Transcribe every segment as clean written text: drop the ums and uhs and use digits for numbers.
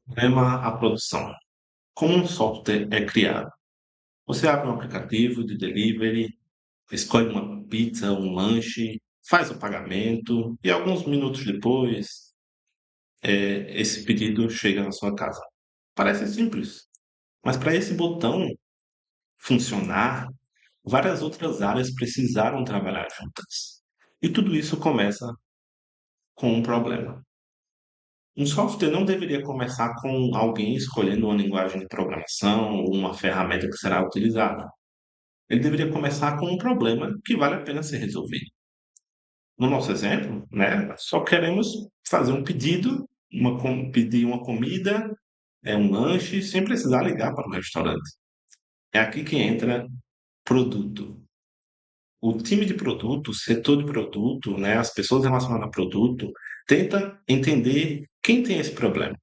Problema a produção. Como um software é criado? Você abre um aplicativo de delivery, escolhe uma pizza, um lanche, faz o pagamento e alguns minutos depois, esse pedido chega na sua casa. Parece simples, mas para esse botão funcionar, várias outras áreas precisaram trabalhar juntas. E tudo isso começa com um problema. Um software não deveria começar com alguém escolhendo uma linguagem de programação ou uma ferramenta que será utilizada. Ele deveria começar com um problema que vale a pena ser resolvido. No nosso exemplo, né, só queremos fazer um pedido, pedir uma comida, um lanche, sem precisar ligar para o restaurante. É aqui que entra produto. O time de produto, o setor de produto, né, as pessoas relacionadas a produto, tenta entender quem tem esse problema.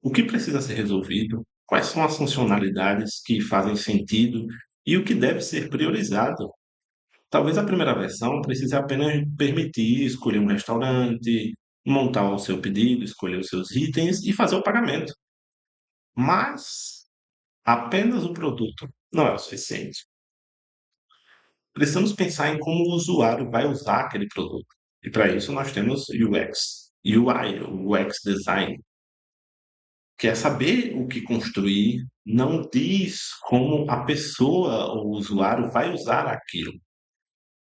O que precisa ser resolvido, quais são as funcionalidades que fazem sentido e o que deve ser priorizado. Talvez a primeira versão precise apenas permitir escolher um restaurante, montar o seu pedido, escolher os seus itens e fazer o pagamento. Mas apenas o produto não é o suficiente. Precisamos pensar em como o usuário vai usar aquele produto. E para isso nós temos UX, UI, o UX Design, que é saber o que construir, não diz como a pessoa ou o usuário vai usar aquilo.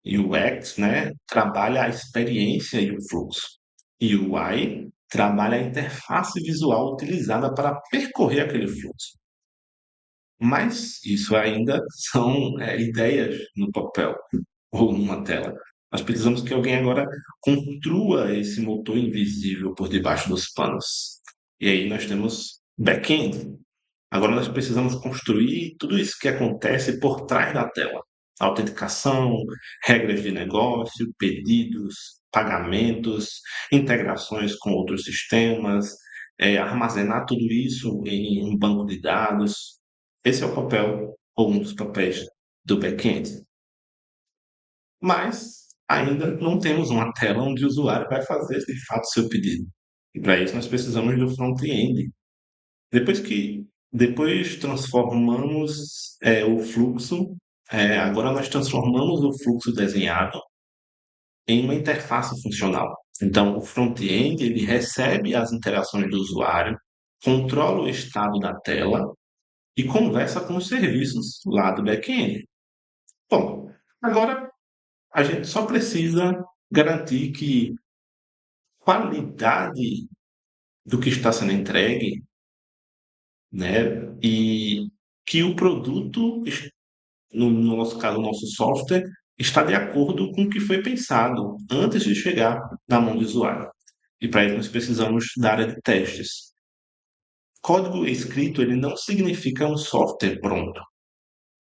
E o UX, né, trabalha a experiência e o fluxo. E o UI trabalha a interface visual utilizada para percorrer aquele fluxo. Mas isso ainda são ideias no papel ou numa tela. Nós precisamos que alguém agora construa esse motor invisível por debaixo dos panos. E aí nós temos back-end. Agora nós precisamos construir tudo isso que acontece por trás da tela. Autenticação, regras de negócio, pedidos, pagamentos, integrações com outros sistemas, armazenar tudo isso em um banco de dados. Esse é o papel, ou um dos papéis do back-end. Mas ainda não temos uma tela onde o usuário vai fazer de fato seu pedido. E para isso nós precisamos do front-end. Depois transformamos o fluxo, agora nós transformamos o fluxo desenhado em uma interface funcional. Então, o front-end ele recebe as interações do usuário, controla o estado da tela e conversa com os serviços lá do back-end. Bom, agora a gente só precisa garantir que qualidade do que está sendo entregue, né, e que o produto, no nosso caso, o nosso software, está de acordo com o que foi pensado antes de chegar na mão do usuário. E para isso nós precisamos da área de testes. Código escrito ele não significa um software pronto.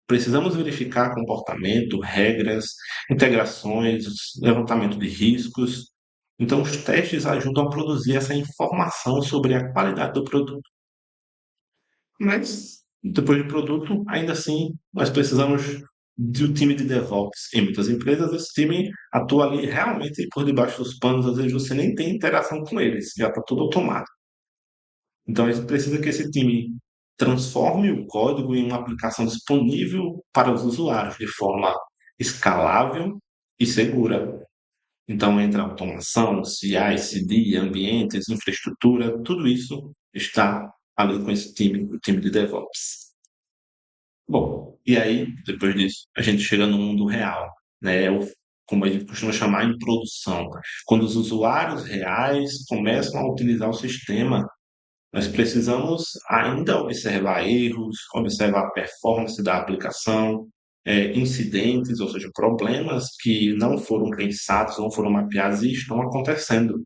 Precisamos verificar comportamento, regras, integrações, levantamento de riscos. Então, os testes ajudam a produzir essa informação sobre a qualidade do produto. Mas, depois do produto, ainda assim, nós precisamos de um time de DevOps. Em muitas empresas, esse time atua ali realmente por debaixo dos panos, às vezes você nem tem interação com eles, já está tudo automático. Então, a gente precisa que esse time transforme o código em uma aplicação disponível para os usuários de forma escalável e segura. Então, entra automação, CI, CD, ambientes, infraestrutura, tudo isso está ali com esse time, o time de DevOps. Bom, e aí, depois disso, a gente chega no mundo real, né? Como a gente costuma chamar, em produção. Quando os usuários reais começam a utilizar o sistema, nós precisamos ainda observar erros, observar a performance da aplicação, incidentes, ou seja, problemas que não foram pensados, não foram mapeados e estão acontecendo.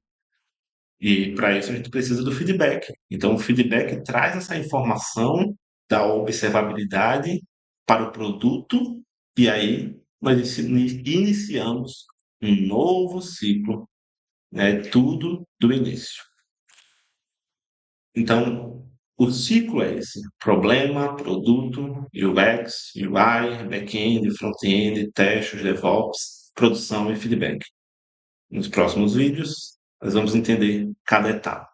E para isso a gente precisa do feedback. Então, o feedback traz essa informação da observabilidade para o produto, e aí nós iniciamos um novo ciclo, né, tudo do início. Então, o ciclo é esse: problema, produto, UX, UI, back-end, front-end, testes, DevOps, produção e feedback. Nos próximos vídeos, nós vamos entender cada etapa.